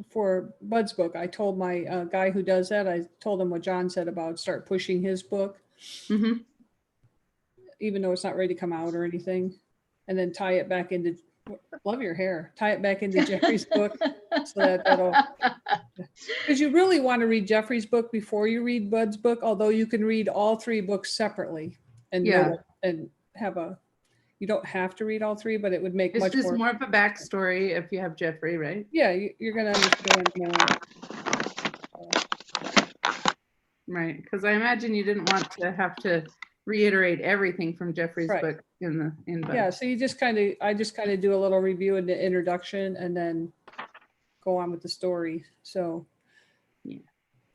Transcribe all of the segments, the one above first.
for Bud's book, I told my guy who does that, I told him what John said about start pushing his book, Mm-hmm. even though it's not ready to come out or anything, and then tie it back into, love your hair, tie it back into Jeffrey's book so that'll, because you really want to read Jeffrey's book before you read Bud's book, although you can read all three books separately and Yeah. and have a, you don't have to read all three, but it would make It's much just more. more of a backstory if you have Jeffrey, right? Yeah, you're going to understand more. Right, because I imagine you didn't want to have to reiterate everything from Jeffrey's Right. book in Bud's. Yeah, so you just kind of, I just kind of do a little review in the introduction and then go on with the story. So,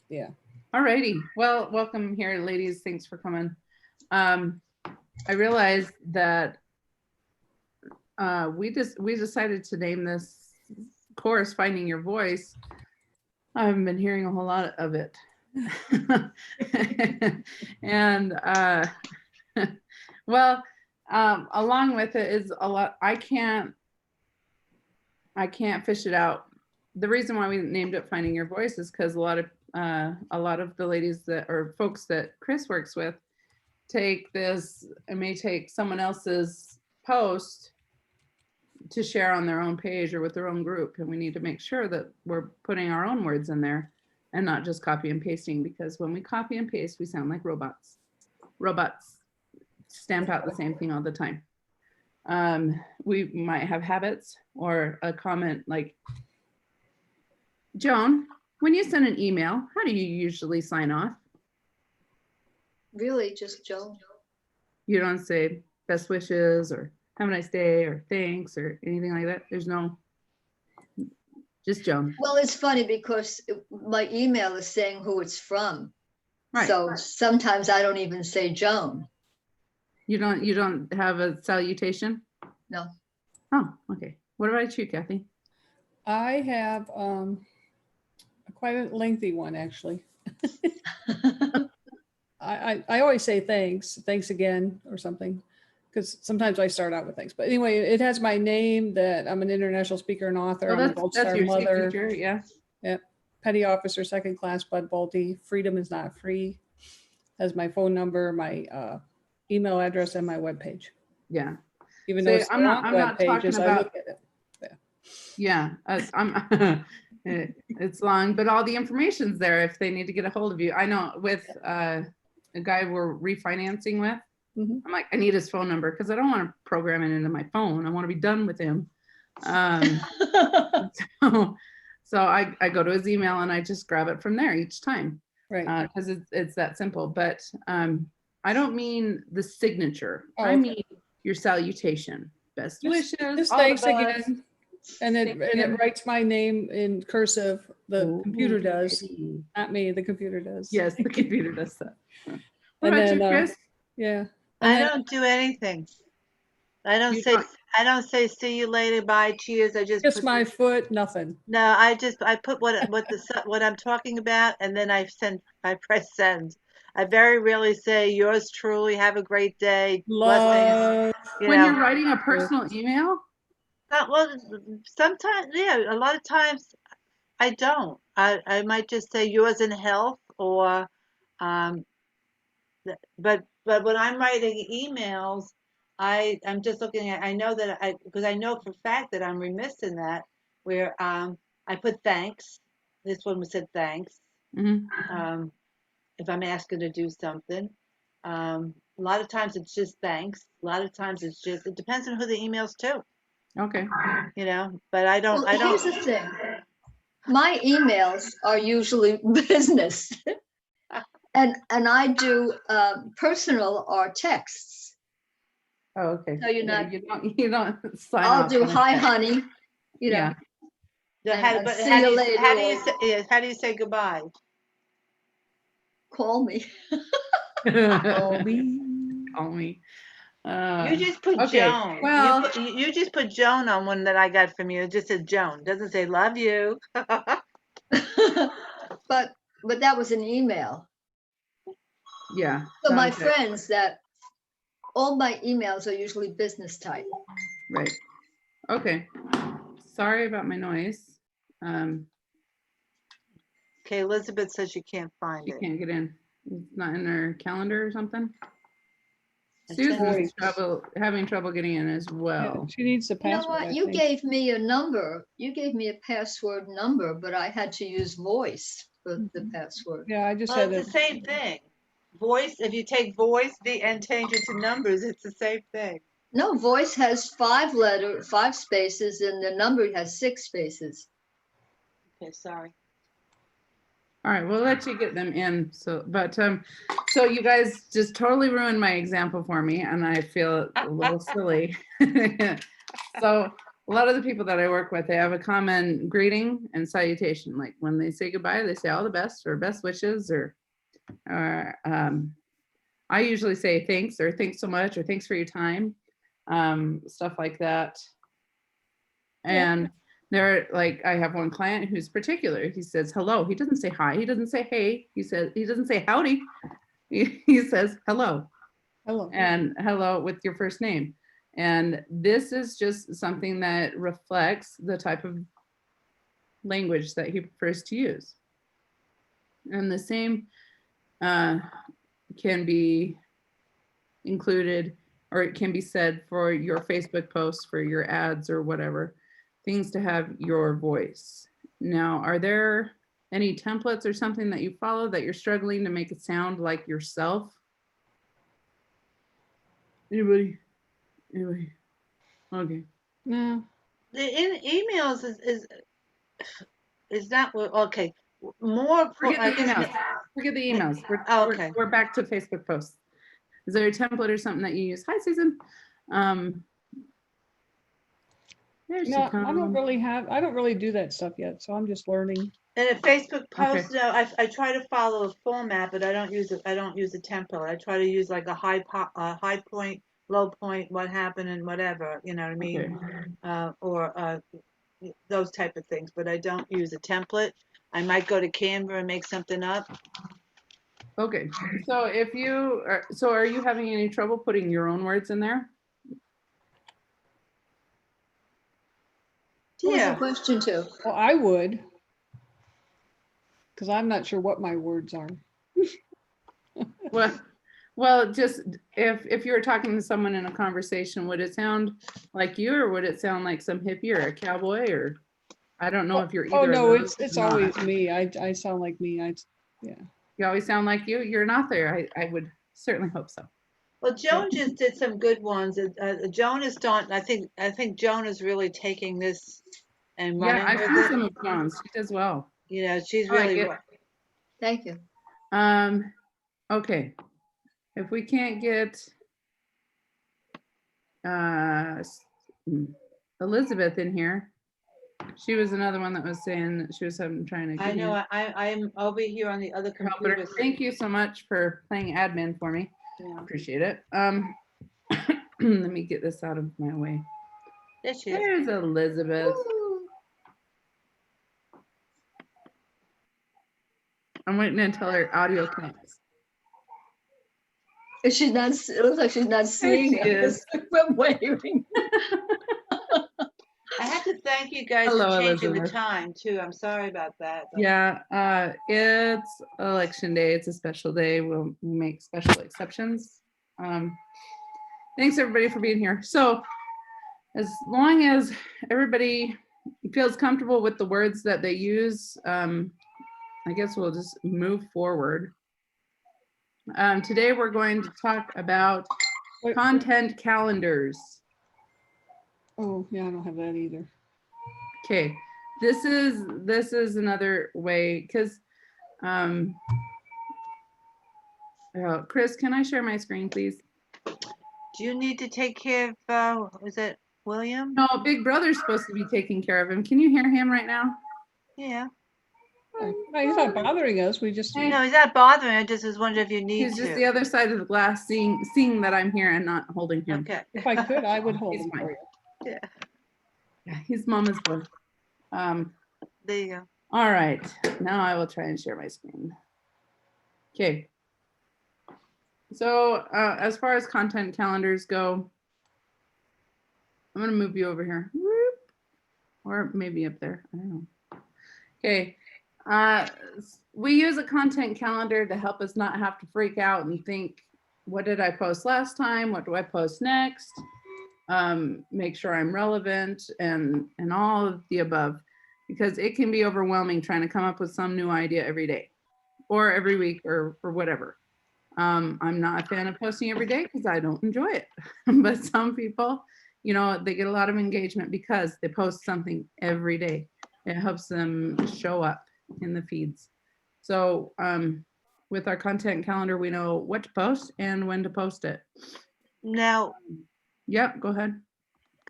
yeah. All righty. Well, welcome here, ladies. Thanks for coming. I realized that we decided to name this course "Finding Your Voice." I haven't been hearing a whole lot of it. And well, along with it is a lot. I can't fish it out. The reason why we named it "Finding Your Voice" is because a lot of the ladies that, or folks that Chris works with, take this and may take someone else's post to share on their own page or with their own group, and we need to make sure that we're putting our own words in there and not just copy and pasting, because when we copy and paste, we sound like robots. Robots stamp out the same thing all the time. We might have habits or a comment like, Joan, when you send an email, how do you usually sign off? Really, just Joan. You don't say best wishes or have a nice day or thanks or anything like that? There's no, just Joan. Well, it's funny because my email is saying who it's from. Right. So sometimes I don't even say Joan. You don't have a salutation? No. Oh, okay. What about you, Kathy? I have quite a lengthy one, actually. I always say thanks again or something, because sometimes I start out with thanks. But anyway, it has my name, that I'm an international speaker and author. I'm a Gold that's Star your mother. signature, yeah. Yep. Petty officer, second class, Bud Bolte. Freedom is not free. Has my phone number, my email address, and my webpage. Yeah. Even So though it's I'm not web pages, talking about, I look at it. Yeah, I'm it's long, but all the information's there if they need to get a hold of you. I know with a guy we're refinancing with, Mhm. I'm like, I need his phone number because I don't want to program it into my phone. I want to be done with him. So I go to his email and I just grab it from there each time. Right. Because it's that simple. But I don't mean the signature. Oh, I okay. mean your salutation. Best wishes. Just all the thanks best. again. And it writes my name in cursive. The computer does. Pretty. Not me, the computer does. Yes, the computer does that. What And about then, you, Chris? Yeah. I don't do anything. I don't say see you later, bye, cheers. I just Kiss put my foot, nothing. No, I put what I'm talking about, and then I press send. I very rarely say yours truly, have a great day, blessings. Love. When you're writing a personal email? Well, sometimes, yeah, a lot of times I don't. I might just say yours in health, or but when I'm writing emails, I'm just looking at, I know that because I know for a fact that I'm remiss in that, where I put thanks. This one said thanks. Mm-hmm. If I'm asking to do something, a lot of times it's just thanks. A lot of times it's just, it depends on who the email's to. Okay. You know, but I don't. Here's the thing. My emails are usually business. And I do personal or texts. Oh, okay. So you're Yeah, not. you don't sign I'll off do on it. hi, honey. You know. Yeah. See you later. How do you say goodbye? Call me. Call me. Call me. You just put okay. Joan. Well, you just put Joan on one that I got from you. It just says Joan. It doesn't say love you. But that was an email. Yeah. So my friends, that all my emails are usually business type. Right. Okay. Sorry about my noise. Okay, Elizabeth says she can't find She it. can't get in. It's not in her calendar or something. Attend- Susan's Voice. having trouble getting in as Yeah, well. she needs the You know password, what? I You think. gave me a number. You gave me a password number, but I had to use voice for the password. Yeah, I just Well, had it's to, the same thing. Voice, if you take voice and change it to numbers, it's the same thing. No, voice has 5 spaces, and the number has 6 spaces. Okay, sorry. All right, we'll let you get them in. So, but so you guys just totally ruined my example for me, and I feel a little silly. So a lot of the people that I work with, they have a common greeting and salutation. Like when they say goodbye, they say all the best or best wishes, or I usually say thanks or thanks so much or thanks for your time, stuff like that. And there, like, I have one client who's particular. He says hello. He doesn't say hi. He doesn't say hey. He doesn't say howdy. He says hello, hello. and hello with your first name. And this is just something that reflects the type of language that he prefers to use. And the same can be included, or it can be said for your Facebook posts, for your ads or whatever, things to have your voice. Now, are there any templates or something that you follow that you're struggling to make it sound like yourself? Anybody? Okay. No, The emails is that what? Okay, more. Forget I the guess. emails. Forget the emails. Oh, okay. We're back to Facebook posts. Is there a template or something that you use? Hi, Susan. There she no, comes. I don't really do that stuff yet, so I'm just learning. And a Facebook Okay. post, no, I try to follow a format, but I don't use it. I don't use a template. I try to use like a high point, low point, what happened, and whatever. You know what I mean? Okay. Or those type of things. But I don't use a template. I might go to Canva and make something up. Okay. So if you are, so are you having any trouble putting your own words in there? What was the Yeah. question to? Well, I would, because I'm not sure what my words are. Well, just if you were talking to someone in a conversation, would it sound like you, or would it sound like some hippie or a cowboy, or I don't know if you're Oh either no, of those. it's or not. always me. I sound like me. Yeah. You always sound like you. You're not there. I would certainly hope so. Well, Joan just did some good ones. Joan is done. I think Joan is really taking this and Yeah, running I've with seen it. some of John's. She does well. You know, she's I like really. it. Thank you. Okay. If we can't get Elizabeth in here, she was another one that was saying she was trying to get I know. in. I'm over here on the other Help her. computer. Thank you so much for playing admin for me. Yeah. Appreciate it. Let me get this out of my way. There she is. There's Elizabeth. I'm waiting until her audio connects. If she's not, it looks like she's not seeing she us. is. We're waving. I have to thank you guys Hello, for changing the Elizabeth. time too. I'm sorry about that. But Yeah, it's election day. It's a special day. We'll make special exceptions. Thanks everybody for being here. So as long as everybody feels comfortable with the words that they use, I guess we'll just move forward. Today we're going to talk about Wait, content calendars. oh yeah, I don't have that either. Okay, this is another way, because Chris, can I share my screen, please? do you need to take care of? Is it William? No, Big Brother's supposed to be taking care of him. Can you hear him right now? Yeah. No, he's not bothering us. We just, Hey. No, he's not bothering. I just was wondering if you need He's to. just the other side of the glass, seeing that I'm here and not holding him. Okay. if I could, I would hold He's him fine. for you. Yeah. Yeah, he's mama's boy. There you go. All right, now I will try and share my screen. Okay. So as far as content calendars go, I'm gonna move you over here. Whoop. Or maybe up there, I don't know. Okay, we use a content calendar to help us not have to freak out and think, what did I post last time? What do I post next? Make sure I'm relevant and all of the above, because it can be overwhelming trying to come up with some new idea every day or every week or whatever. I'm not a fan of posting every day because I don't enjoy it. But some people, you know, they get a lot of engagement because they post something every day. It helps them show up in the feeds. So with our content calendar, we know what to post and when to post it. Now, Yep, go ahead.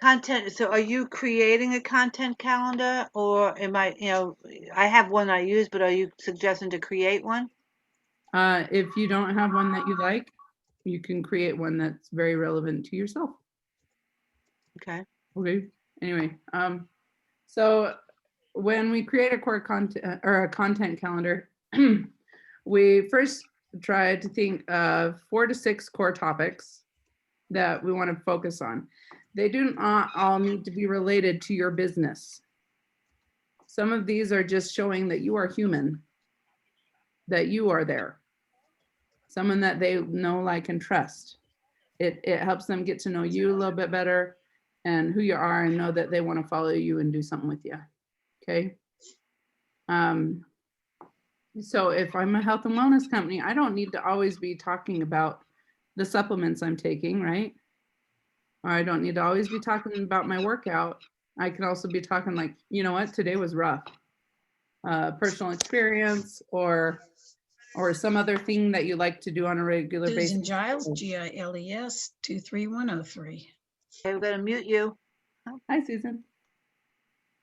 content. So are you creating a content calendar, or am I, I have one I use, but are you suggesting to create one? If you don't have one that you like, you can create one that's very relevant to yourself. Okay. Okay. Anyway, so when we create a core content or a content calendar, we first try to think of 4 to 6 core topics that we want to focus on. They do not all need to be related to your business. Some of these are just showing that you are human, that you are there, someone that they know, like, and trust. It helps them get to know you a little bit better and who you are, and know that they want to follow you and do something with you. Okay. So if I'm a health and wellness company, I don't need to always be talking about the supplements I'm taking, right? Or I don't need to always be talking about my workout. I can also be talking like, you know what, today was rough. Personal experience or some other thing that you like to do on a regular basis. Susan Giles, GILES 23103. Okay, we're gonna mute you. Hi, Susan.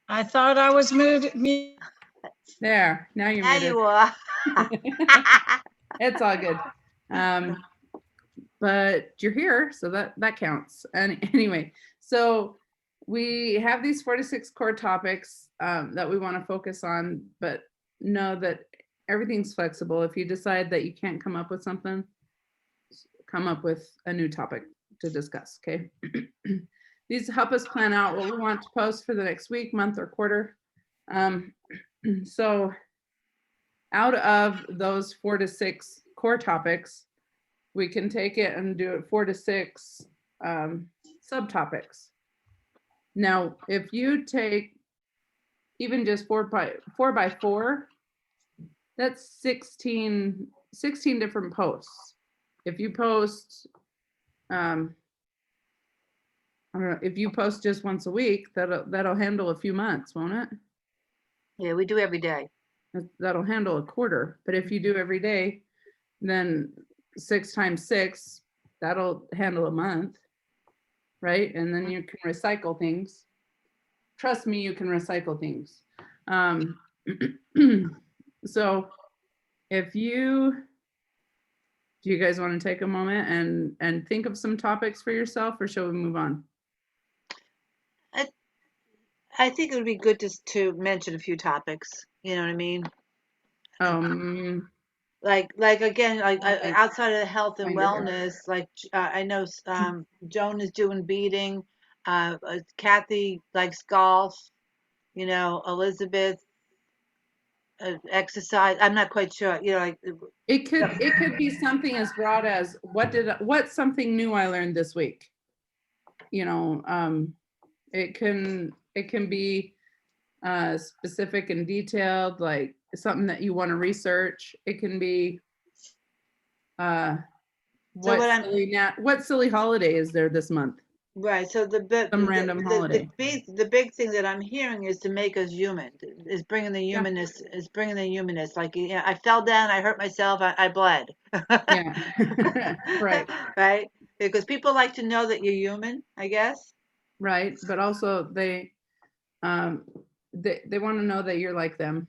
I thought I was muted. There, now you're Now muted. you are. It's all good. But you're here, so that counts. And anyway, so we have these 4 to 6 core topics that we want to focus on, but know that everything's flexible. If you decide that you can't come up with something, come up with a new topic to discuss, okay? These help us plan out what we want to post for the next week, month, or quarter. So out of those 4 to 6 core topics, we can take it and do it 4 to 6 subtopics. Now, if you take even just 4 by 4, that's 16 different posts. If you post, I don't know, if you post just once a week, that'll handle a few months, won't it? Yeah, we do every day. That'll handle a quarter. But if you do every day, then 6 times 6, that'll handle a month, right? And then you can recycle things. Trust me, you can recycle things. So if do you guys want to take a moment and think of some topics for yourself, or shall we move on? I think it would be good to mention a few topics. You know what I mean? Like again, outside of the health and wellness, like I know Joan is doing beading. Kathy likes golf. You know, Elizabeth exercise. I'm not quite sure. You know, like it could be something as broad as what's something new I learned this week. You know, it can be specific and detailed, like something that you want to research. It can be what silly holiday is there this month? Right. So random holiday. The big thing that I'm hearing is to make us human. Is bringing the humanness. Yeah. Is bringing the humanness. Like, you know, I fell down. I hurt myself. I bled. Yeah. Right. Right. Because people like to know that you're human, I guess. Right. But also they want to know that you're like them.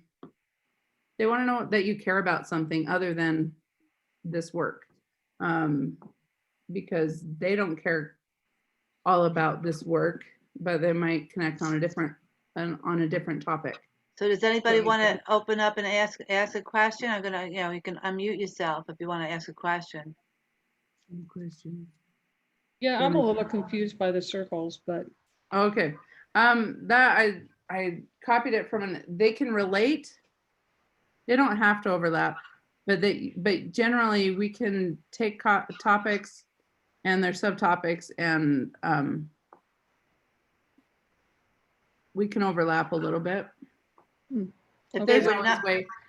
They want to know that you care about something other than this work, because they don't care all about this work, but they might connect on a different topic. So does anybody want to open up and ask a question? I'm gonna, you can unmute yourself if you want to ask a question. Yeah, I'm a little confused by the circles, but okay. That I copied it from they can relate They don't have to overlap, but generally we can take topics and their subtopics and we can overlap a little bit. If Okay. they were not,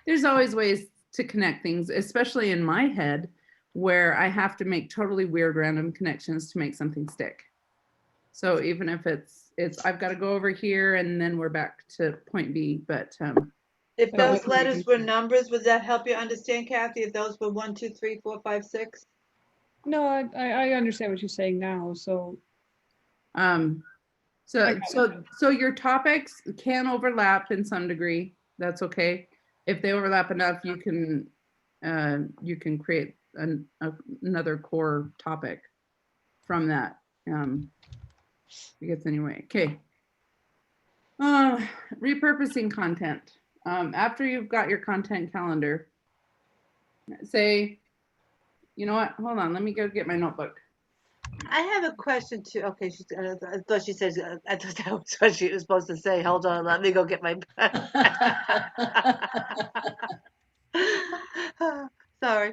There's always ways to connect things, especially in my head, where I have to make totally weird random connections to make something stick. So even if it's I've got to go over here and then we're back to point B. But if But those we- letters were numbers, would that help you understand, Kathy? If those were 1, 2, 3, 4, 5, 6? No, I understand what you're saying now. So I so got so your topics can overlap in some degree. That's okay. If they overlap enough, you can create another core topic from that. I guess anyway. Okay. Repurposing content. After you've got your content calendar, say, you know what? Hold on. Let me go get my notebook. I have a question too. Okay, I thought she said, I thought that was what she was supposed to say. Hold on, let me go get my. Sorry.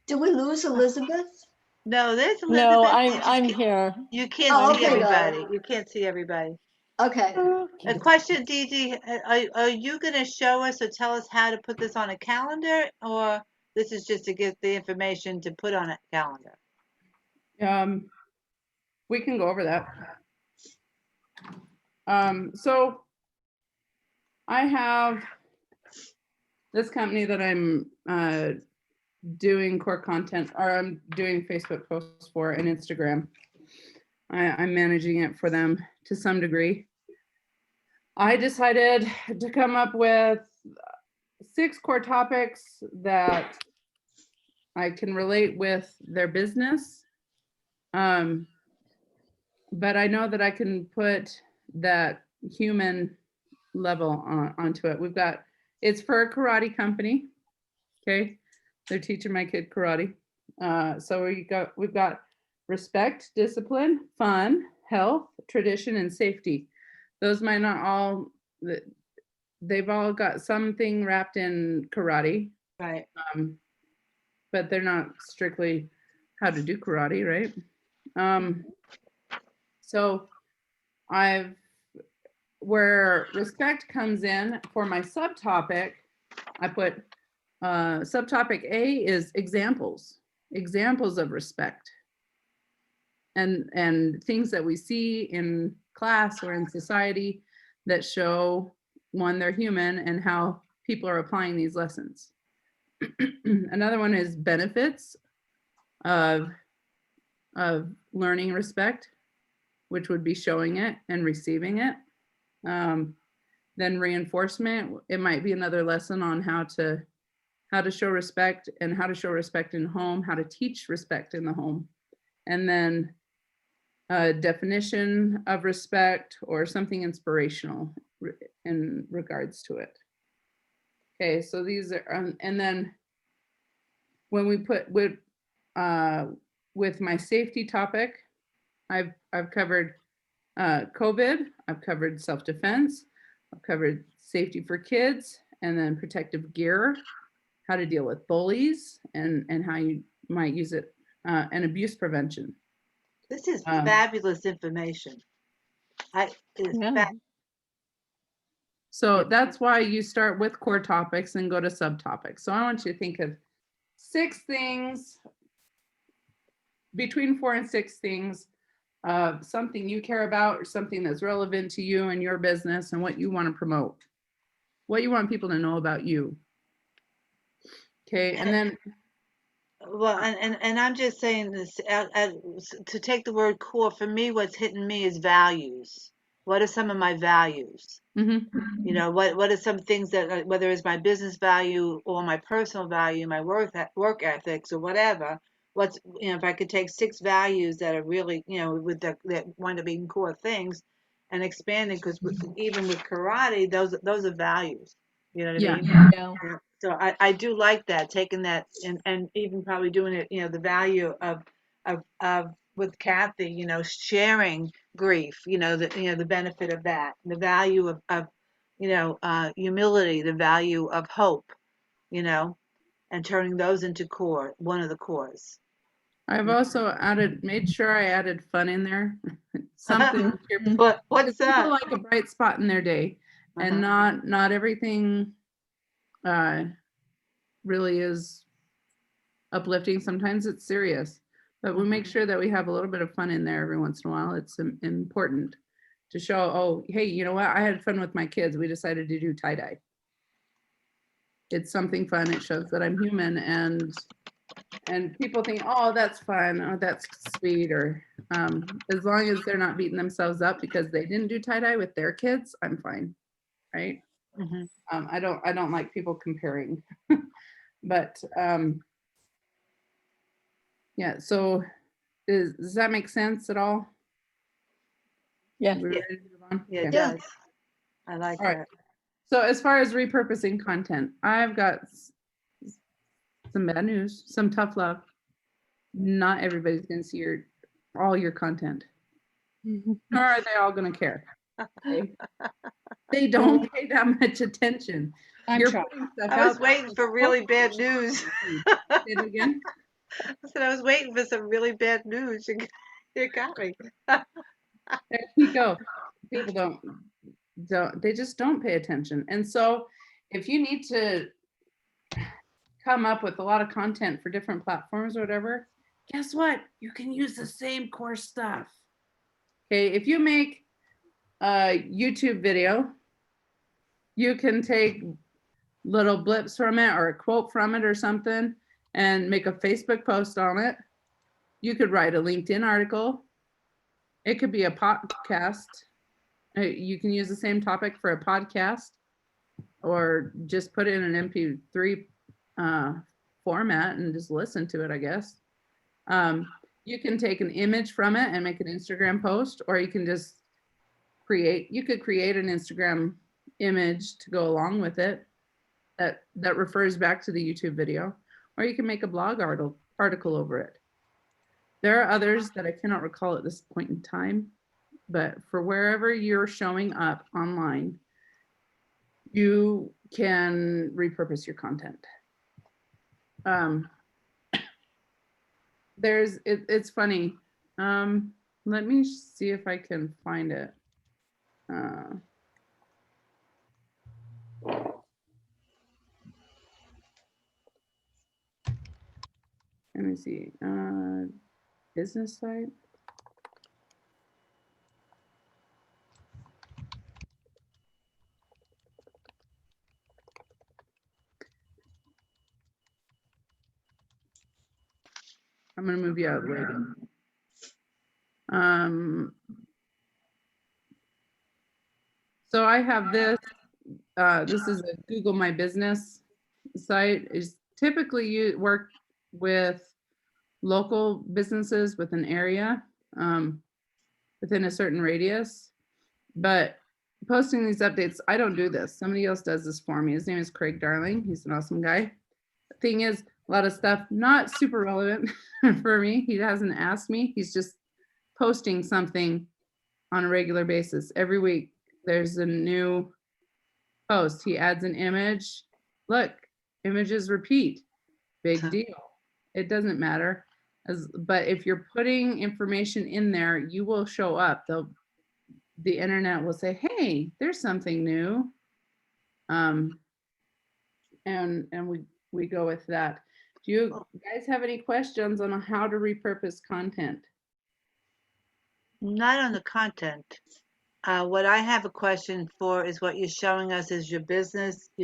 Did we lose Elizabeth? No, there's No, Elizabeth. I'm here. You can't Oh, see okay, everybody. darling. You can't see everybody. Okay. A question, Dee Dee, are you going to show us or tell us how to put this on a calendar, or this is just to get the information to put on a calendar? We can go over that. So I have this company that I'm doing core content, or I'm doing Facebook posts for and Instagram. I'm managing it for them to some degree. I decided to come up with 6 core topics that I can relate with their business. But I know that I can put that human level onto it. It's for a karate company. Okay. They're teaching my kid karate. So we've got respect, discipline, fun, health, tradition, and safety. Those might not all, they've all got something wrapped in karate. Right. But they're not strictly how to do karate, right? So where respect comes in for my subtopic, I put subtopic A is examples of respect and things that we see in class or in society that show, one, they're human and how people are applying these lessons. Another one is benefits of learning respect, which would be showing it and receiving it. Then reinforcement, it might be another lesson on how to show respect and how to show respect in home, how to teach respect in the home. And then a definition of respect or something inspirational in regards to it. Okay, so these are, and then when we put with my safety topic, I've covered COVID, I've covered self-defense, I've covered safety for kids, and then protective gear, how to deal with bullies, and how you might use it, and abuse prevention. This is fabulous information. Yeah. So that's why you start with core topics and go to subtopics. So I want you to think of 6 things, between 4 and 6 things, something you care about or something that's relevant to you and your business and what you want to promote, what you want people to know about you. Okay, and then. Well, and I'm just saying this, to take the word core, for me, what's hitting me is values. What are some of my values? Mm-hmm. You know, what are some things that, whether it's my business value or my personal value, my work ethics or whatever, if I could take 6 values that are really, that wind up being core things and expanding, because even with karate, those are values. You know what I mean? Yeah. So I do like that, taking that and even probably doing it, the value of with Kathy, sharing grief, the benefit of that, the value of humility, the value of hope, and turning those into one of the cores. I've also made sure I added fun in there. Something What's because people that? like a bright spot in their day, and not everything really is uplifting. Sometimes it's serious, but we make sure that we have a little bit of fun in there every once in a while. It's important to show, oh, hey, you know what? I had fun with my kids. We decided to do tie-dye. It's something fun. It shows that I'm human, and people think, oh, that's fun. Oh, that's sweet. Or as long as they're not beating themselves up because they didn't do tie-dye with their kids, I'm fine. Right. I don't like people comparing, but yeah. So does that make sense at all? Yeah. We ready to move on? Yeah, it Okay. Yeah. does. I like All right. that. So as far as repurposing content, I've got some bad news, some tough love. Not everybody's going to see all your content, nor are they all going to care. Okay? They don't pay that much attention. I'm You're shocked. putting stuff I was out waiting for really bad news. Say it again. I said I was waiting for some really bad news. You got me. There you go. People they just don't pay attention. And so if you need to come up with a lot of content for different platforms or whatever, guess what? You can use the same core stuff. Okay, if you make a YouTube video, you can take little blips from it or a quote from it or something and make a Facebook post on it. You could write a LinkedIn article. It could be a podcast. You can use the same topic for a podcast or just put it in an MP3 format and just listen to it, I guess. You can take an image from it and make an Instagram post, or you can just create an Instagram image to go along with it that refers back to the YouTube video, or you can make a blog article over it. There are others that I cannot recall at this point in time, but for wherever you're showing up online, you can repurpose your content. It's funny. Let me see if I can find it. Let me see. Business site. I'm going to move you out of the way. So I have this. This is a Google My Business site. Is typically you work with local businesses with an area within a certain radius, but posting these updates, I don't do this. Somebody else does this for me. His name is Craig Darling. He's an awesome guy. The thing is, a lot of stuff not super relevant for me. He hasn't asked me. He's just posting something on a regular basis. Every week there's a new post. He adds an image. Look, images repeat. Big deal. It doesn't matter. But if you're putting information in there, you will show up. The internet will say, hey, there's something new. And we go with that. Do you guys have any questions on how to repurpose content? Not on the content. What I have a question for is what you're showing us is your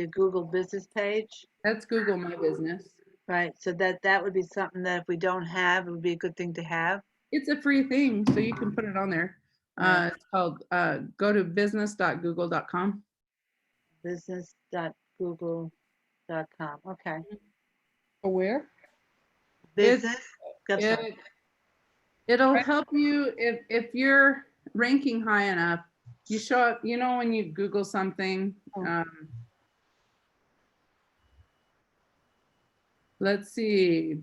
Google business page. That's Google My Business. Right. So that would be something that if we don't have, it would be a good thing to have. It's a free thing, so you can put it on there. It's called go to business.google.com. Business.google.com. Okay. Where? Business. It'll help you if you're ranking high enough. You show up, when you Google something. Let's see.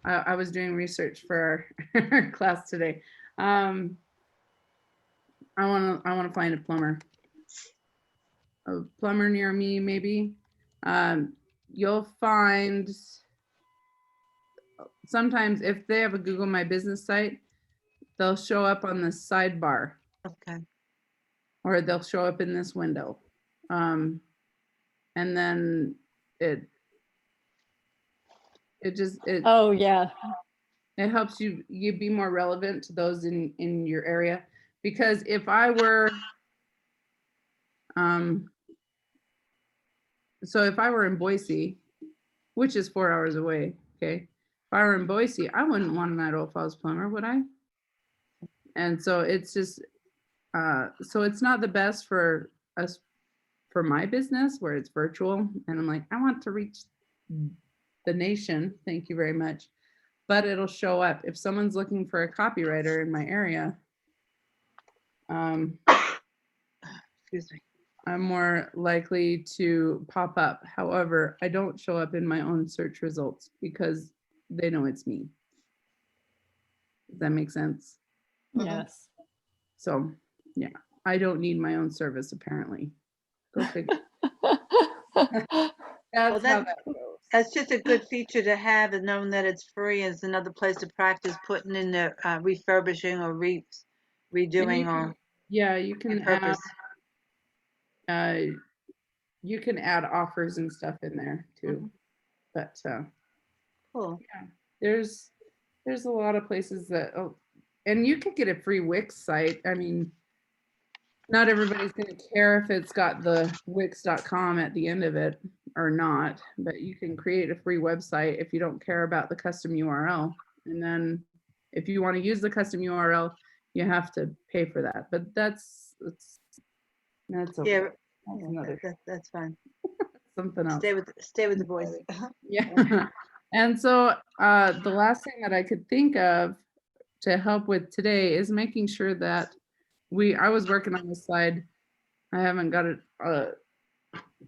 I was doing research for our class today. I want to find a plumber. a plumber near me, maybe, you'll find sometimes if they have a Google My Business site, they'll show up on the sidebar Okay. or they'll show up in this window. And then it Oh, yeah. it helps you be more relevant to those in your area. Because if I were so if I were in Boise, which is 4 hours away, okay, if I were in Boise, I wouldn't want an Idaho Falls plumber, would I? And so it's just so it's not the best for us, for my business where it's virtual and I'm like, I want to reach the nation, thank you very much, but it'll show up if someone's looking for a copywriter in my area. Excuse me. I'm more likely to pop up. However, I don't show up in my own search results because they know it's me. Does that make sense? Yes. So yeah, I don't need my own service apparently. Go figure. That's how that goes. That's just a good feature to have, and knowing that it's free is another place to practice putting in the refurbishing or redoing or Yeah, you can add repurpose. you can add offers and stuff in there too. But Cool. yeah, there's a lot of places that and you could get a free Wix site. I mean, not everybody's going to care if it's got the wix.com at the end of it or not, but you can create a free website if you don't care about the custom URL. And then if you want to use the custom URL, you have to pay for that. But that's okay. Yeah, That's another that's fine. something else. Stay with the voice. Yeah. And so the last thing that I could think of to help with today is making sure that I was working on this slide. I haven't got it.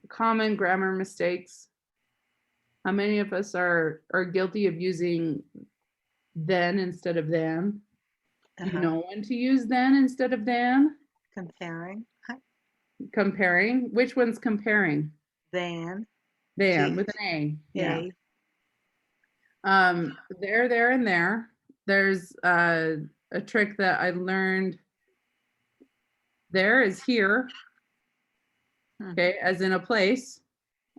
Common grammar mistakes. How many of us are guilty of using then instead of than? Do you know when to use then instead of than? Comparing. Comparing. Which one's comparing? Than. Than T- with an A. Yeah. A. There, and there. There's a trick that I learned. There is here. Okay, as in a place.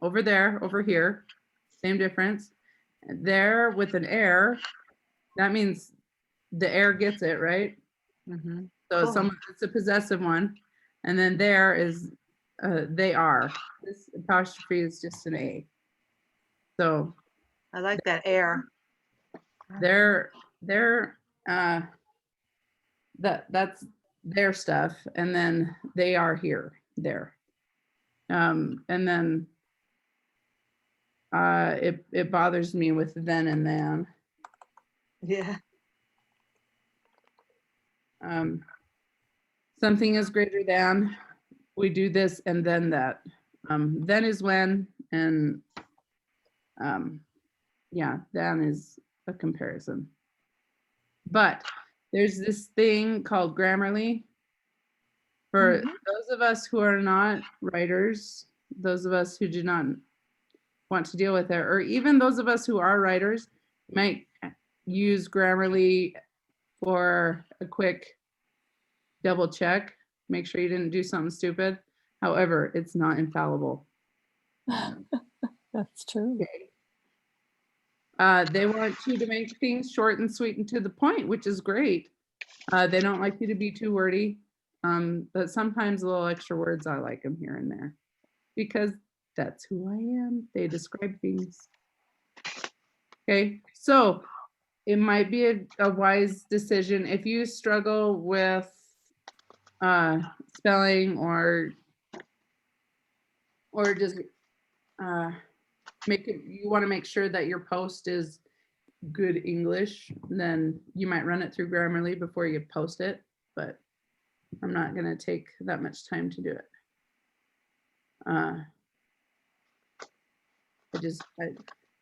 Over there, over here. Same difference. There with an air. That means the air gets it, right? Mm-hmm. So it's a possessive one. And then there is they are. This apostrophe is just an A. So I like that air. they're that's their stuff, and then they are here, there. And then it bothers me with then and then. Yeah. Something is greater than, we do this and then that. Then is when, and yeah, then is a comparison. But there's this thing called Grammarly. For those of us who are not writers, those of us who do not want to deal with it, or even those of us who are writers might use Grammarly for a quick double check, make sure you didn't do something stupid. However, it's not infallible. That's true. Okay. They want you to make things short and sweet and to the point, which is great. They don't like you to be too wordy, but sometimes a little extra words, I like them here and there because that's who I am. They describe things. Okay, so it might be a wise decision if you struggle with spelling or just you want to make sure that your post is good English, then you might run it through Grammarly before you post it, but I'm not going to take that much time to do it. I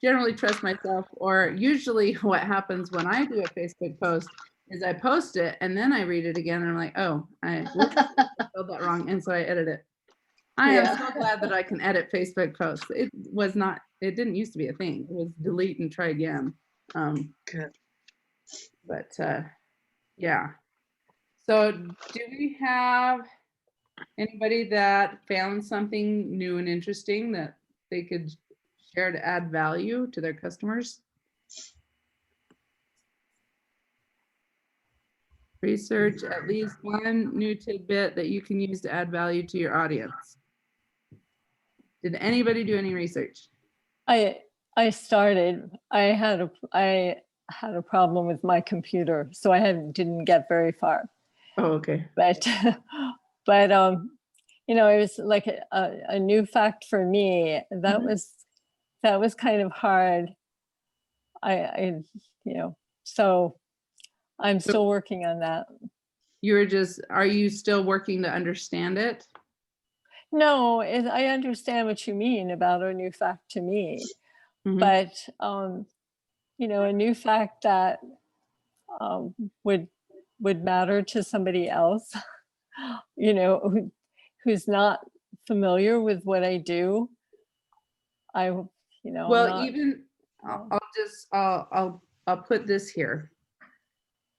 generally trust myself, or usually what happens when I do a Facebook post is I post it and then I read it again and I'm like, oh, I spelled that wrong, and so I edit it. I am Yeah. so glad that I can edit Facebook posts. It didn't used to be a thing. It was delete and try again. Good. But yeah. So do we have anybody that found something new and interesting that they could share to add value to their customers? Research at least one new tidbit that you can use to add value to your audience. Did anybody do any research? I started. I had a problem with my computer, so didn't get very far. Oh, okay. But but it was like a new fact for me. That was kind of hard. I so I'm still working on that. Are you still working to understand it? No, I understand what you mean about a new fact to me, Mhm. but a new fact that would matter to somebody else, who's not familiar with what I do. I'm Well, not. even I'll put this here.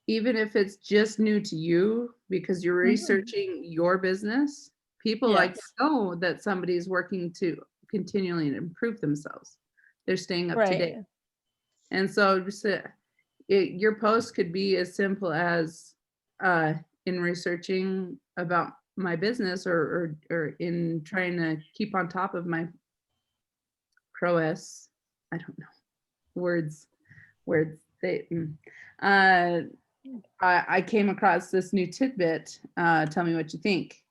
Even if it's just new to you because you're researching your business, people like to Yes. know that somebody's working to continually improve themselves. They're staying up to date. Right. And so your post could be as simple as in researching about my business or in trying to keep on top of my prowess. I don't know words I came across this new tidbit. Tell me what you think.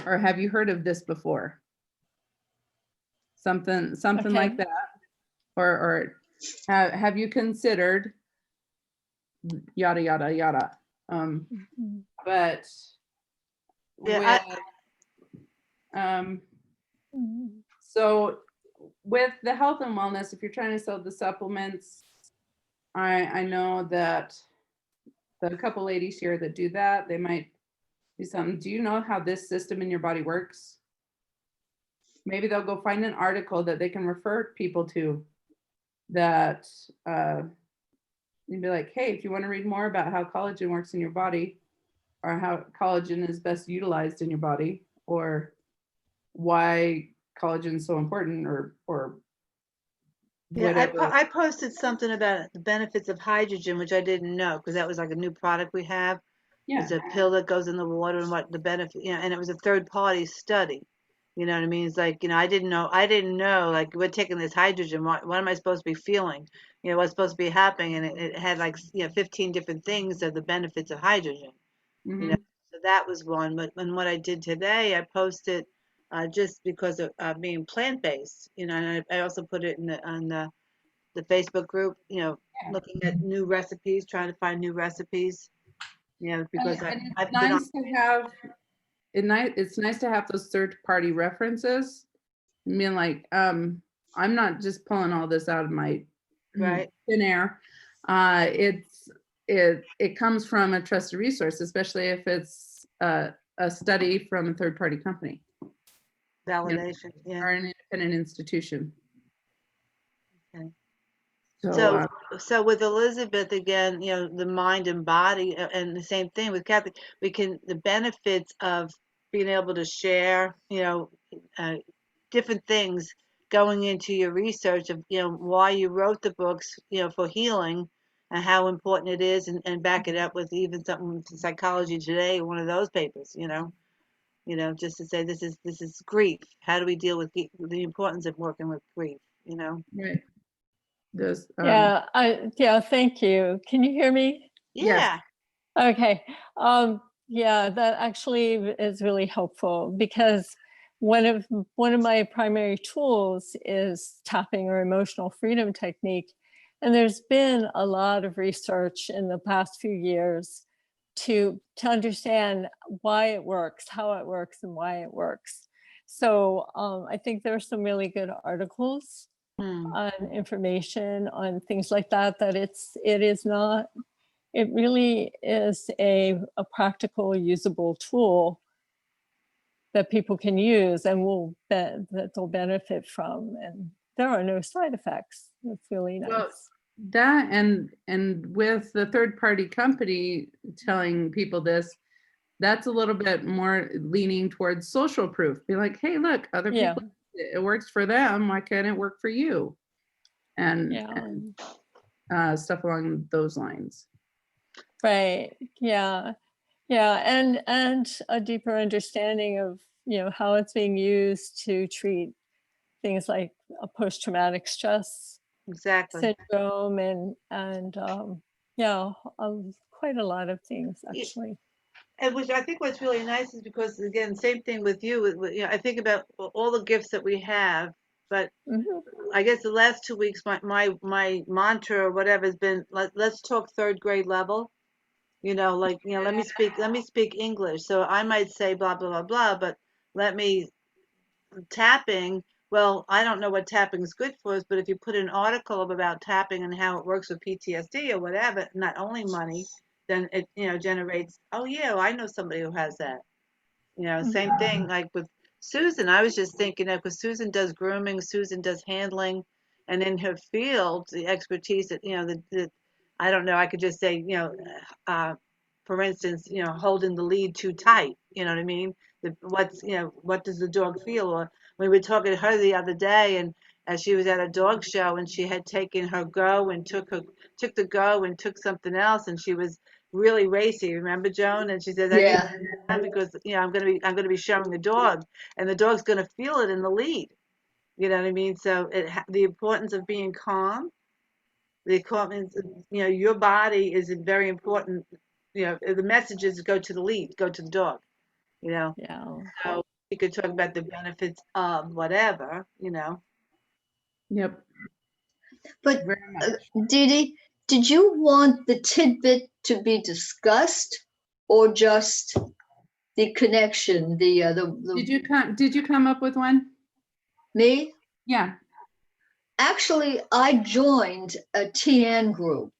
Or have you heard of this before? Something Okay. like that. Or have you considered yada yada yada? But Yeah, so with the health and wellness, if you're trying to sell the supplements, I know that the couple ladies here that do that, they might do something. Do you know how this system in your body works? Maybe they'll go find an article that they can refer people to that you'd be like, hey, if you want to read more about how collagen works in your body or how collagen is best utilized in your body or why collagen is so important or yeah. whatever. I posted something about the benefits of hydrogen, which I didn't know because that was like a new product we have. Yeah. It's a pill that goes in the water and what the benefit, and it was a third party study. You know what I mean? It's like, I didn't know, like, we're taking this hydrogen. What am I supposed to be feeling? What's supposed to be happening? And it had like, 15 different things of the benefits of hydrogen. Mhm. So that was one. But when what I did today, I posted just because of being plant-based, and I also put it on the Facebook group, looking at new recipes, trying to find new recipes, because And I've it's been on. nice to have it's nice to have those third party references. I mean, like, I'm not just pulling all this out of my Right. thin air. It comes from a trusted resource, especially if it's a study from a third party company Validation. Yeah. or an independent institution. Okay. So So with Elizabeth again, the mind and body, and the same thing with Kathy. The benefits of being able to share, different things going into your research of, why you wrote the books, for healing, and how important it is, and back it up with even something from Psychology Today, one of those papers, just to say this is grief. How do we deal with the importance of working with grief? right. This Thank you. Can you hear me? Yeah. Okay. That actually is really helpful because one of my primary tools is tapping or emotional freedom technique. And there's been a lot of research in the past few years to understand why it works, how it works, and why it works. So I think there are some really good articles on information on things like that, it really is a practical, usable tool that people can use and that they'll benefit from, and there are no side effects. It's really nice. Well, that and with the third party company telling people this, that's a little bit more leaning towards social proof. Be like, hey, look, other Yeah. people, it works for them. Why can't it work for you? And, Yeah. stuff along those lines. Right. Yeah. Yeah. And a deeper understanding of, how it's being used to treat things like a post-traumatic stress Exactly. syndrome and yeah, quite a lot of things Yeah. actually. And which I think what's really nice is because, again, same thing with you. I think about all the gifts that we have, but Mhm. I guess the last 2 weeks, my mantra or whatever has been, let's talk third grade level. Let me speak English. So I might say blah blah blah blah, but let me tapping. Well, I don't know what tapping is good for us, but if you put an article up about tapping and how it works with PTSD or whatever, not only money, then it generates. Oh yeah, well, I know somebody who has that. Same thing like with Susan. I was just thinking that because Susan does grooming, Susan does handling, and in her field, the expertise that the I don't know. I could just say for instance, holding the lead too tight. You know what I mean? What does the dog feel? Or we were talking to her the other day, and as she was at a dog show, and she had taken her go and took the go and took something else, and she was really racy. Remember, Joan? And she says, "I need Yeah. time because I'm gonna be showing the dog, and the dog's gonna feel it in the lead." You know what I mean? So the importance of being calm, the importance, your body is very important. The messages go to the lead, go to the dog. You know, Yeah. so we could talk about the benefits of whatever. Yep. But Very much. Dee Dee, did you want the tidbit to be discussed or just the connection, Did you come up with one? me? Yeah. Actually, I joined a TN group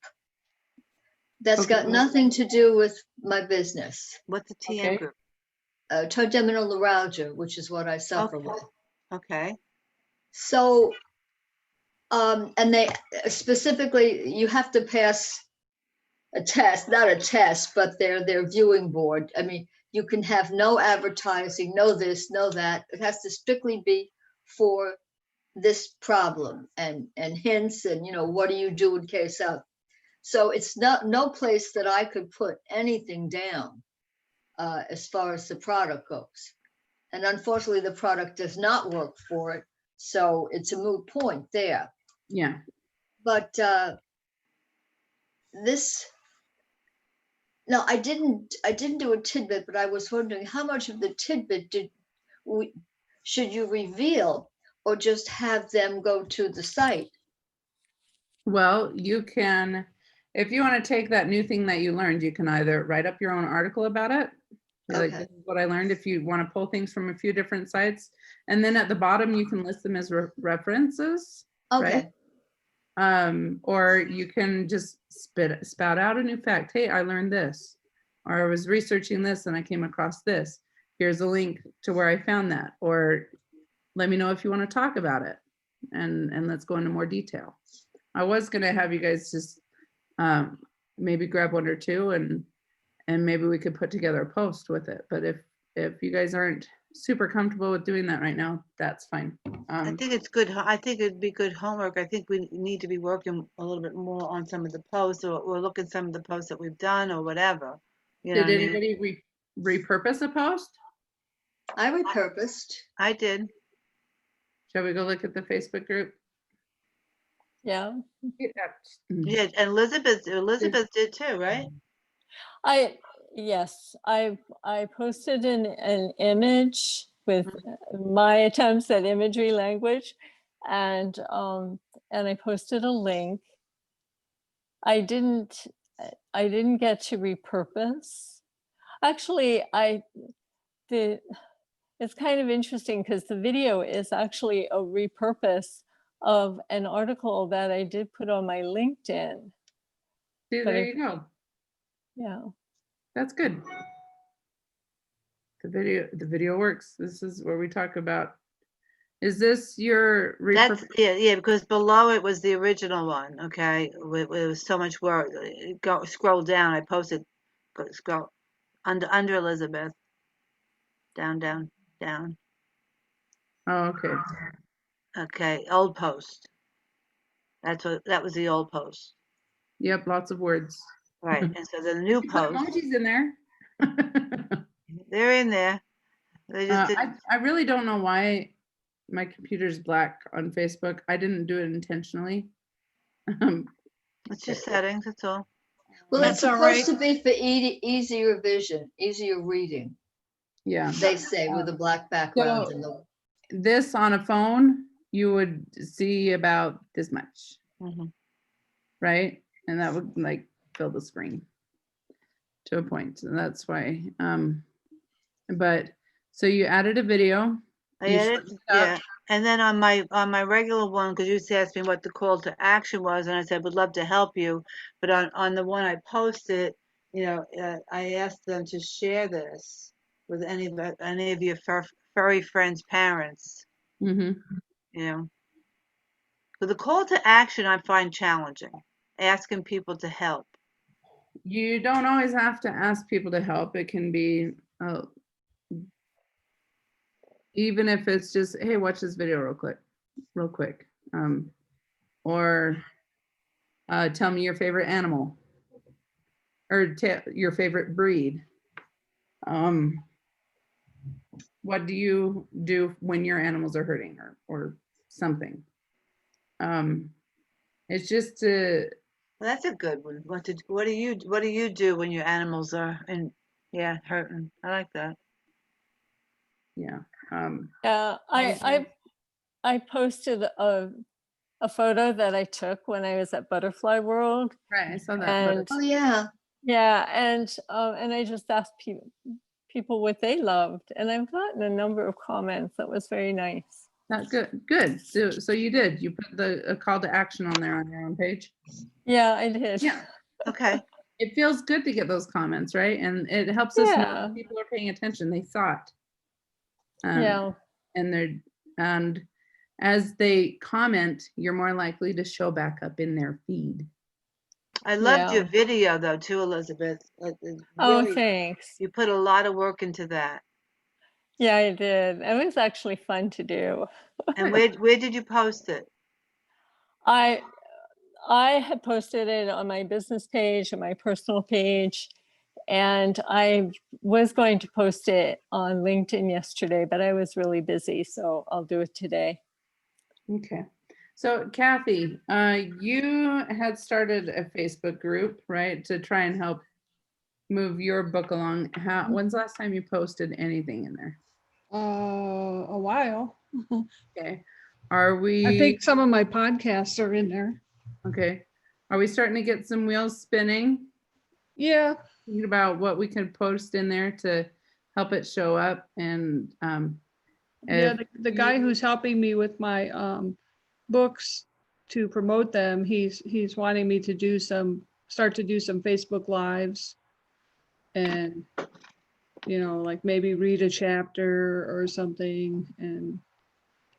that's Okay. got nothing to do with my business. What's a TN Okay. group? Trigeminal neuralgia, which is what I suffer Okay. with. Okay. So, and they specifically, you have to pass a test, not a test, but their viewing board. I mean, you can have no advertising, no this, no that. It has to strictly be for this problem and hints and what do you do in case of. So it's no place that I could put anything down as far as the product goes. And unfortunately, the product does not work for it. So it's a moot point there. Yeah. But no, I didn't do a tidbit, but I was wondering how much of the tidbit should you reveal or just have them go to the site? Well, you can, if you want to take that new thing that you learned, you can either write up your own article about it. Like, Okay. this is what I learned. If you want to pull things from a few different sites, and then at the bottom, you can list them as references. Okay. Right? Or you can just spout out a new fact. Hey, I learned this, or I was researching this and I came across this. Here's a link to where I found that. Or let me know if you want to talk about it, and let's go into more detail. I was going to have you guys just maybe grab one or two and maybe we could put together a post with it. But if you guys aren't super comfortable with doing that right now, that's fine. I think it's good. I think it'd be good homework. I think we need to be working a little bit more on some of the posts, or look at some of the posts that we've done, or whatever. Did anybody repurpose a post? I repurposed. I did. Shall we go look at the Facebook group? Yeah. Yeah, and Elizabeth did too, right? Yes, I posted an image with my attempts at imagery language, and I posted a link. I didn't get to repurpose. Actually, it's kind of interesting because the video is actually a repurpose of an article that I did put on my LinkedIn. See, there you go. Yeah. That's good. The video works. This is where we talk about, is this your That's, repurpose? yeah, because below it was the original one, okay? It was so much work. Go, scroll down, I posted, scroll, under Elizabeth. Down, down, down. Oh, okay. Okay, old post. That was the old post. Yep, lots of words. Right, and so the new You put post, emojis in there. they're in there. They just didn't. I really don't know why my computer's black on Facebook. I didn't do it intentionally. It's just settings, that's all. Well, it's That's all supposed right. to be for easier vision, easier reading, Yeah. they say, with a black background So- and the, This on a phone, you would see about this much, Mhm. right? And that would like fill the screen to a point. And that's why, but so you added a video. I you edit, shortened it up. yeah. And then on my regular one, because you asked me what the call to action was, and I said would love to help you, but on the one I posted, I asked them to share this with any of your furry friends' parents, Mhm. you know. But the call to action I find challenging, asking people to help. You don't always have to ask people to help. It can be, even if it's just, hey, watch this video real quick. Or tell me your favorite animal or your favorite breed. What do you do when your animals are hurting or something? It's just to, Well, that's a good one. What do you do when your animals are hurting? I like that. yeah. Yeah, I posted a photo that I took when I was at Butterfly World, Right, I saw that. and oh, yeah. yeah, and I just asked people what they loved, and I've gotten a number of comments. That was very nice. That's good. So you did. You put a call to action on there on your own page. Yeah, I did. Yeah. Okay. It feels good to get those comments, right? And it helps us know Yeah. that people are paying attention. They saw it. Yeah. And as they comment, you're more likely to show back up in their feed. I loved your Yeah. video though too, Elizabeth. Oh, Really, thanks. you put a lot of work into that. Yeah, I did. It was actually fun to do. And where did you post it? I had posted it on my business page and my personal page, and I was going to post it on LinkedIn yesterday, but I was really busy, so I'll do it today. Okay. So Kathy, you had started a Facebook group, right, to try and help move your book along. When's the last time you posted anything in there? A while. Okay. Are we? I think some of my podcasts are in there. Okay. Are we starting to get some wheels spinning? Yeah. Thinking about what we can post in there to help it show up, and Yeah, if the guy who's helping me with my books to promote them, he's wanting me to start to do some Facebook Lives and, like maybe read a chapter or something. And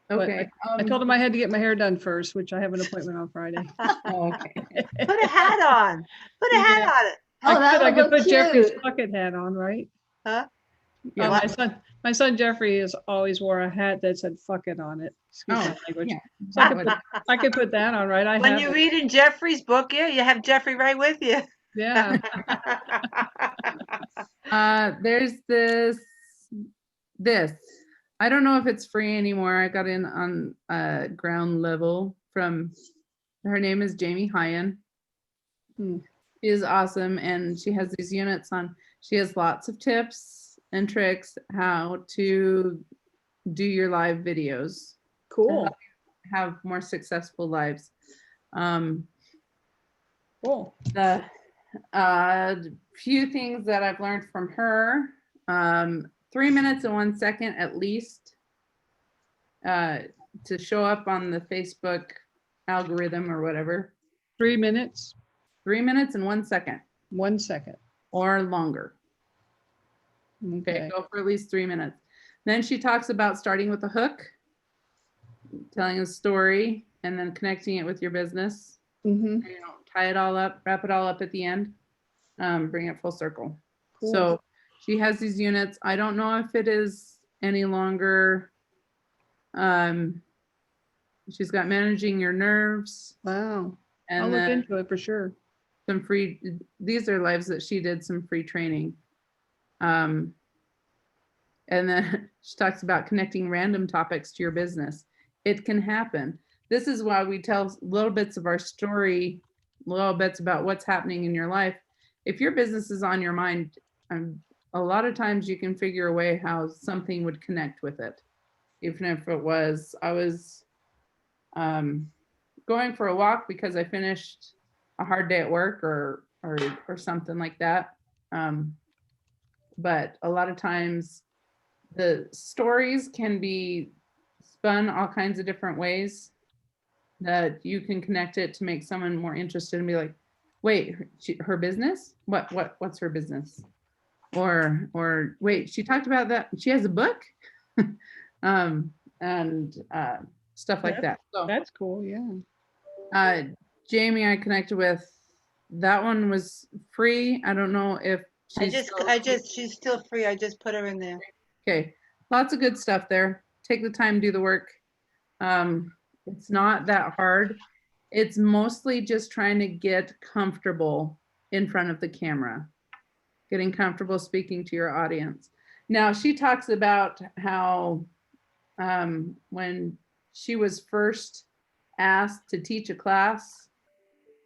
but okay. I told him I had to get my hair done first, which I have an appointment on Friday. Oh, okay. Put a hat on. Put a hat Yeah. on it. Oh, that I would could look put Jeffrey's cute. bucket hat on, right? Huh? Yeah. My son Jeffrey has always wore a hat that said "fuck it" on it. Excuse my Oh, language. yeah. So I could put that on, right? I When have you're it. reading Jeffrey's book, yeah, you have Jeffrey right with you. Yeah. There's this. I don't know if it's free anymore. I got in on ground level from, her name is Jamie Hyen. Hmm. She is awesome, and she has these units on. She has lots of tips and tricks how to do your live videos. Cool. Have more successful lives. Cool. The few things that I've learned from her, 3 minutes and 1 second at least to show up on the Facebook algorithm or whatever. 3 minutes, 3 minutes and 1 second 1 second. or longer. Okay, go for at least 3 minutes. Then she talks about starting with a hook, telling a story, and then connecting it with your business. Mm-hmm. You know, tie it all up, wrap it all up at the end, bring it full circle. Cool. So she has these units. I don't know if it is any longer. She's got managing your nerves, Wow. and I'll look then into it for sure. some free. These are lives that she did some free training. And then she talks about connecting random topics to your business. It can happen. This is why we tell little bits of our story, little bits about what's happening in your life. If your business is on your mind, a lot of times you can figure a way how something would connect with it. Even if it was, I was going for a walk because I finished a hard day at work or something like that. But a lot of times the stories can be spun all kinds of different ways that you can connect it to make someone more interested and be like, wait, her business? What's her business? Or wait, she talked about that. She has a book, and stuff like that. So That's cool. Yeah. Jamie, I connected with. That one was free. I don't know if she's she's still free. I just put her in there. okay. Lots of good stuff there. Take the time, do the work. It's not that hard. It's mostly just trying to get comfortable in front of the camera, getting comfortable speaking to your audience. Now, she talks about how when she was first asked to teach a class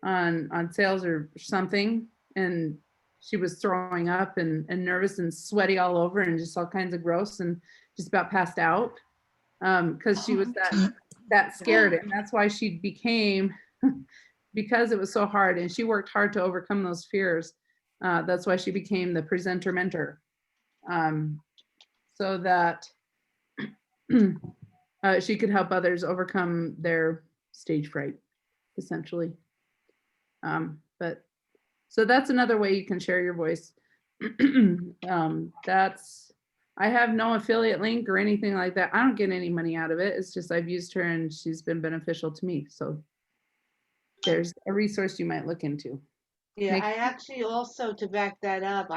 on sales or something, and she was throwing up and nervous and sweaty all over and just all kinds of gross and just about passed out because she was that scared. And that's why she became, because it was so hard and she worked hard to overcome those fears. That's why she became the presenter mentor, so that she could help others overcome their stage fright, essentially. But so that's another way you can share your voice. I have no affiliate link or anything like that. I don't get any money out of it. It's just I've used her and she's been beneficial to me. So there's a resource you might look into. Yeah, I actually also, to back that up,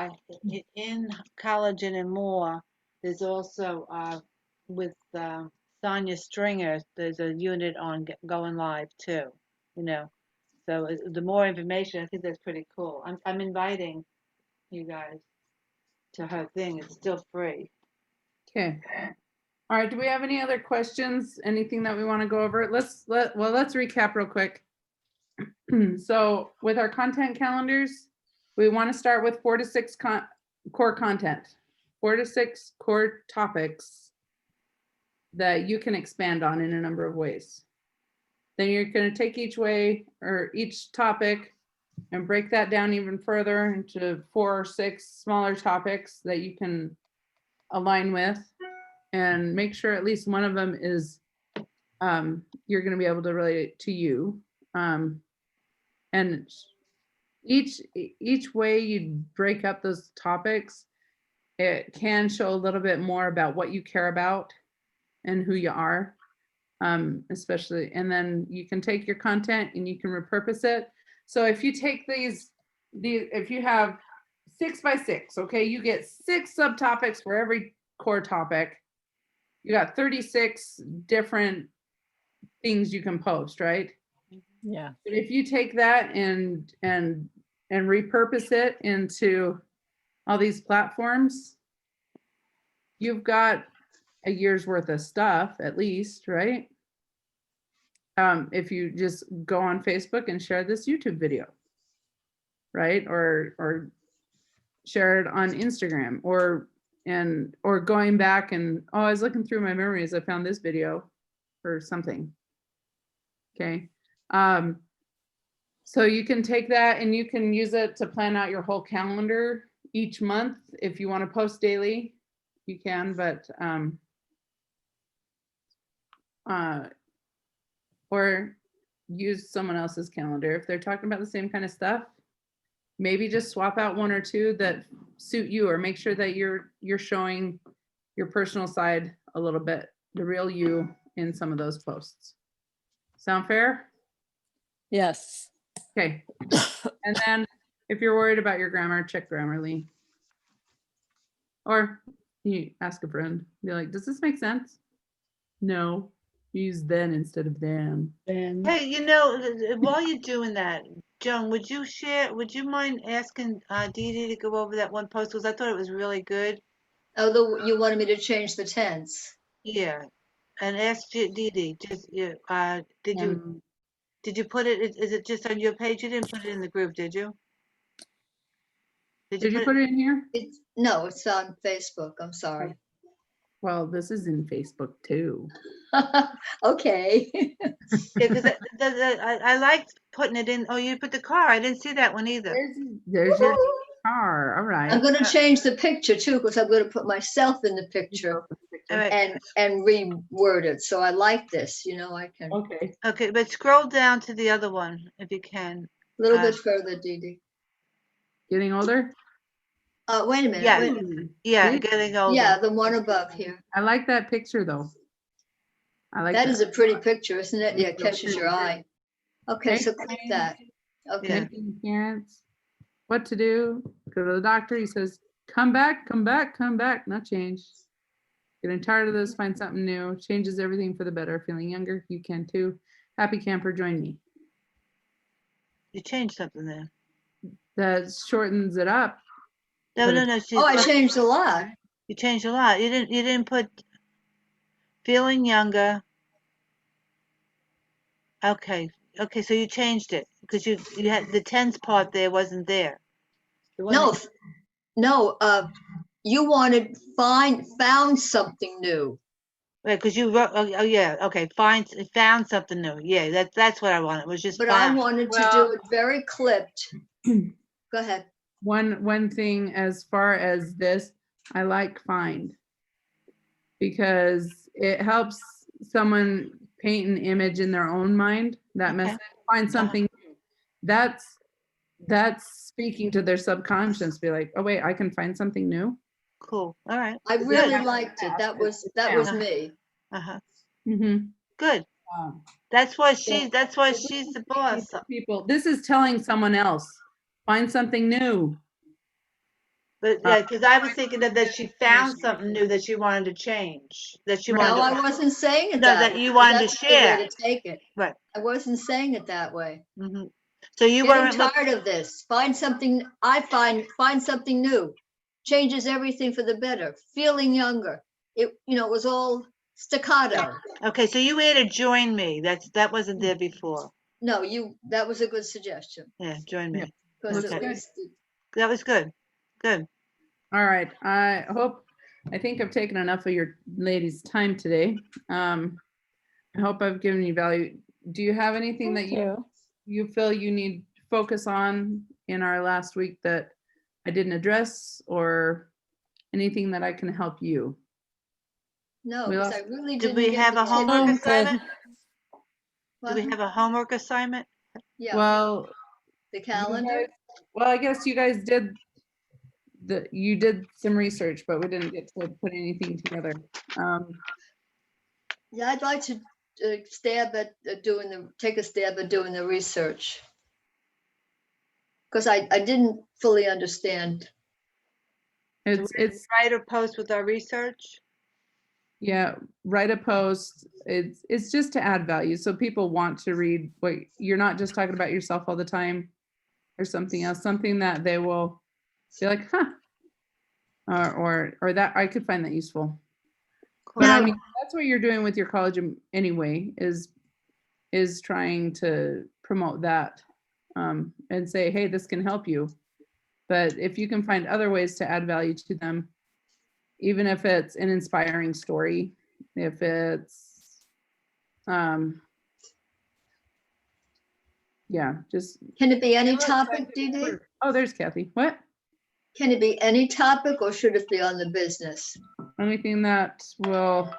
in Collagen and More, there's also with Sonia Stringer, there's a unit on going live too. You know, so the more information, I think that's pretty cool. I'm inviting you guys to her thing. It's still free. Okay. All right. Do we have any other questions? Anything that we want to go over? Let's recap real quick. So with our content calendars, we want to start with 4 to 6 core content, 4 to 6 core topics that you can expand on in a number of ways. Then you're going to take each topic and break that down even further into 4 or 6 smaller topics that you can align with, and make sure at least one of them is you're going to be able to relate to you. And each way you break up those topics, it can show a little bit more about what you care about and who you are, especially. And then you can take your content and you can repurpose it. So if you take these if you have 6 by 6, okay, you get 6 subtopics for every core topic. You got 36 different things you can post, right? Yeah. But if you take that and repurpose it into all these platforms, you've got a year's worth of stuff at least, right? If you just go on Facebook and share this YouTube video, right? Or share it on Instagram, or going back and, oh, I was looking through my memories, I found this video or something. Okay. So you can take that and you can use it to plan out your whole calendar each month. If you want to post daily, you can, but or use someone else's calendar. If they're talking about the same kind of stuff, maybe just swap out one or two that suit you, or make sure that you're showing your personal side a little bit, the real you in some of those posts. Sound fair? Yes. Okay. And then if you're worried about your grammar, check Grammarly. Or you ask a friend, be like, does this make sense? No. Use then instead of then. And Hey, while you're doing that, Joan, would you mind asking Dee Dee to go over that one post? Because I thought it was really good. Although you wanted me to change the tense. Yeah. And ask Dee Dee, just, Um, did you put it, is it just on your page? You didn't put it in the group, did you? Did you put it in here? No, it's on Facebook. I'm sorry. Well, this is in Facebook too. Okay. Yeah, because I liked putting it in. Oh, you put the car. I didn't see that one either. There's your car. All right. I'm going to change the picture too, because I'm going to put myself in the picture All right. and reword it. So I like this, I can. Okay. Okay, but scroll down to the other one if you can. A little bit further, Dee Dee. Getting older? Wait a minute. Yeah. wait. Yeah, See? getting older. Yeah, the one above here. I like that picture though. I like That is a pretty picture, isn't it? Yeah, it It's catches your eye. Okay, so click that. Okay. Making parents, what to do. Go to the doctor. He says, come back, come back, come back. Not change. Getting tired of this, find something new. Changes everything for the better. Feeling younger, you can too. Happy camper, join me. You changed something there. That shortens it up. No, But no, it's- no. Oh, I changed a lot. You changed a lot. You didn't put feeling younger. Okay. Okay, so you changed it because you had the tense part there wasn't there. The one No, that- no, you wanted found something new. Right, because you wrote. Oh, yeah. Okay, found something new. Yeah, that's what I wanted. Was just But I found. wanted to Well- do it very clipped. Go ahead. One thing as far as this, I like find, because it helps someone paint an image in their own mind, that Okay. message, find something new. That's speaking to their subconscious, be like, oh wait, I can find something new. Cool. All right. I really Good. liked it. That was Yeah. me. Uh-huh. Mm-hmm. Good. That's why she's the boss. People, this is telling someone else, find something new. But yeah, because I was thinking that she found something new that she wanted to change. That she wanted No, I to. wasn't saying it No, that that way. you wanted to That's a good way share. to take it. Right. I wasn't saying it that way. Mm-hmm. So you Getting weren't looking. tired of this. Find something. Find something new. Changes everything for the better. Feeling younger. It was all staccato. Okay, so you added join me. That wasn't there before. No, that was a good suggestion. Yeah, join me. Yeah. Because Okay. at least That was good. Good. All right, I think I've taken enough of your ladies' time today. I hope I've given you value. Do you have anything that you feel you need to focus on in our last week that I didn't address, or anything that I can help you? no, We because I lost- really Did didn't we get have the a tip. homework Oh, assignment? What? Do we have a homework assignment? Yeah, Well, the you calendar. guys- well, I guess you guys did you did some research, but we didn't get to put anything together. Yeah, I'd like to take a stab at doing the research. Because I didn't fully understand. It's Write or post with our research? yeah, write a post. It's just to add value, so people want to read. What you're not just talking about yourself all the time, or something else, something that they will be like, huh, or that I could find that useful. Cool. But I Now- mean, that's what you're doing with your college anyway, is trying to promote that, and say, hey, this can help you. But if you can find other ways to add value to them, even if it's an inspiring story, if it's, yeah, just. Can it be any topic, Dee Dee? Oh, there's Kathy. What? Can it be any topic or should it be on the business? Anything that will,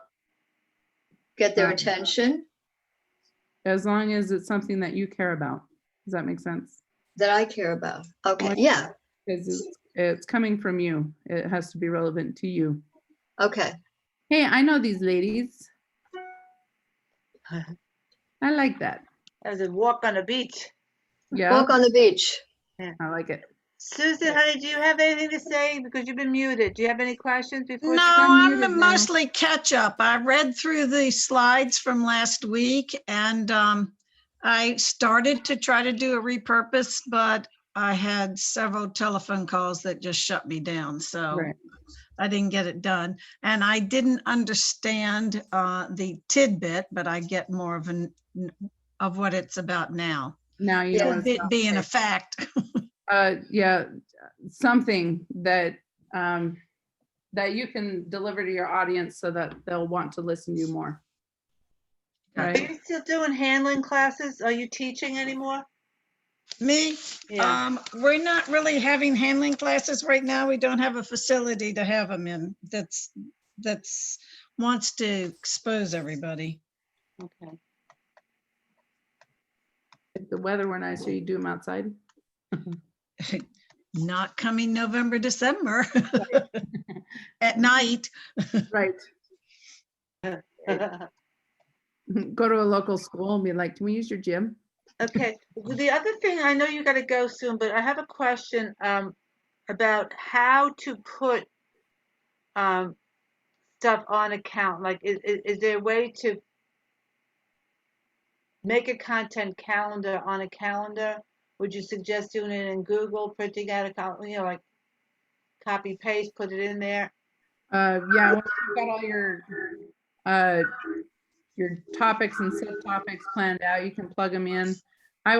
Get their attention? as long as it's something that you care about. Does that make sense? that I care about. Okay, Well, yeah, Because it's coming from you. It has to be relevant to you. okay. Hey, I know these ladies. I like that. As a walk on the beach. Yeah, Walk on the beach. I like it. Susan, honey, do you have anything to say? Because you've been muted. Do you have any questions before? No, unmuted I'm now. mostly catch up. I read through the slides from last week and I started to try to do a repurpose, but I had several telephone calls that just shut me down. So Right. I didn't get it done. And I didn't understand the tidbit, but I get more of what it's about now. Now you know what it's Tidbit about. being a fact. Yeah, something that that you can deliver to your audience so that they'll want to listen to you more. Are Right. you still doing handling classes? Are you teaching anymore? Me, Yeah. we're not really having handling classes right now. We don't have a facility to have them in that's wants to expose everybody. Okay. If the weather were nicer, you'd do them outside. Not coming November, December at night. Right. Go to a local school and be like, can we use your gym? Okay. The other thing, I know you got to go soon, but I have a question about how to put stuff on account. Like, is there a way to make a content calendar on a calendar? Would you suggest doing it in Google, printing out a calendar, like copy paste, put it in there? Yeah, once you've got all your topics and subtopics planned out, you can plug them in. I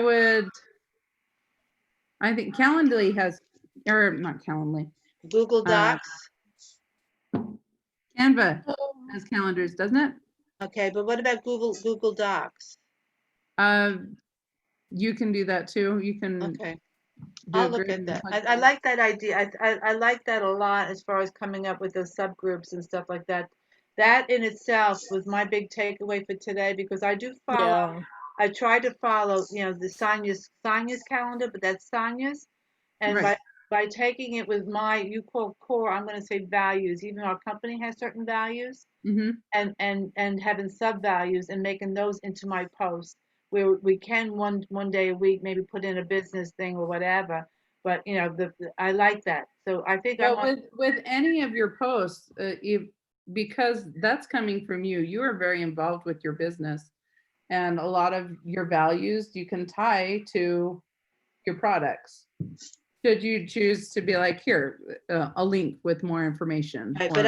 think Calendly has, or not Calendly, Google Docs. Canva has calendars, doesn't it? Okay, but what about Google Docs? You can do that too. You can Okay. do I'll a look grid at and that. plug I like that idea. I like that a lot as far as coming up with those subgroups and stuff like that. That in itself was my big takeaway for today because I do follow. Yeah. I try to follow, the Sonia's calendar, but that's Sonia's, and Right. by taking it with my you call core, I'm going to say values. Even our company has certain values, Mm-hmm. and having sub values and making those into my posts where we can one day a week maybe put in a business thing or whatever, but I like that, so I think I But want with any of your posts, because that's coming from you, you are very involved with your business, and a lot of your values you can tie to your products. Should you choose to be like, here, a link with more information? right, or- but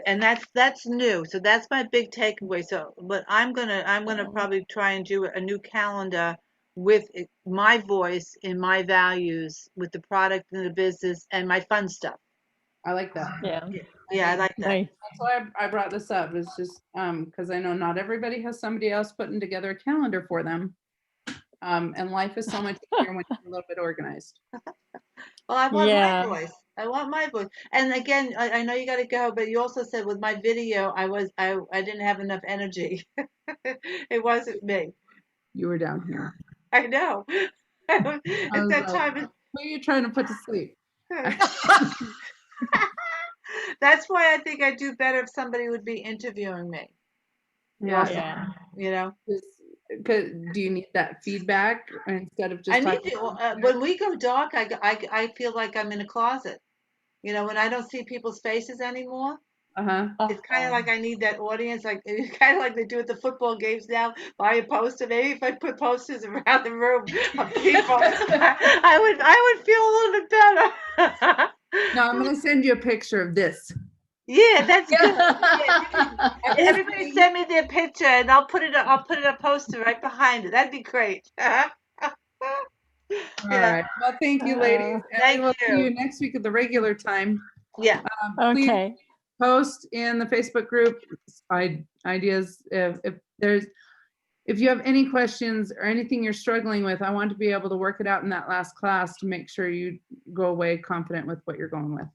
and that's new, so that's my big takeaway. So but I'm gonna probably try and do a new calendar with my voice and my values with the product and the business and my fun stuff. I like that. Yeah. Yeah, I like that. Nice. That's why I brought this up. It's just because I know not everybody has somebody else putting together a calendar for them. And life is so much easier when you're a little bit organized. Well, I want Yeah. my voice. I want my voice. And again, I know you got to go, but you also said with my video, I didn't have enough energy. It wasn't me. You were down here. I know. I At was that like, time, who are you trying to put to sleep? that's why I think I do better if somebody would be interviewing me. Yeah. Yeah. You know, Do you need that feedback instead of just I need talking? to. When we go dark, I feel like I'm in a closet. When I don't see people's faces anymore. Uh-huh. It's kind of like I need that audience, like it's kind of like they do at the football games now. Buy a poster. Maybe if I put posters around the room of people, I would feel a little bit better. No, I'm gonna send you a picture of this. Yeah, that's good. Yeah, everybody send me their picture, and I'll put it a poster right behind it. That'd be great. All right. Well, thank you, ladies. And Thank we will see you. you next week at the regular time. Yeah. Please Okay. post in the Facebook group ideas. If you have any questions or anything you're struggling with, I want to be able to work it out in that last class to make sure you go away confident with what you're going with.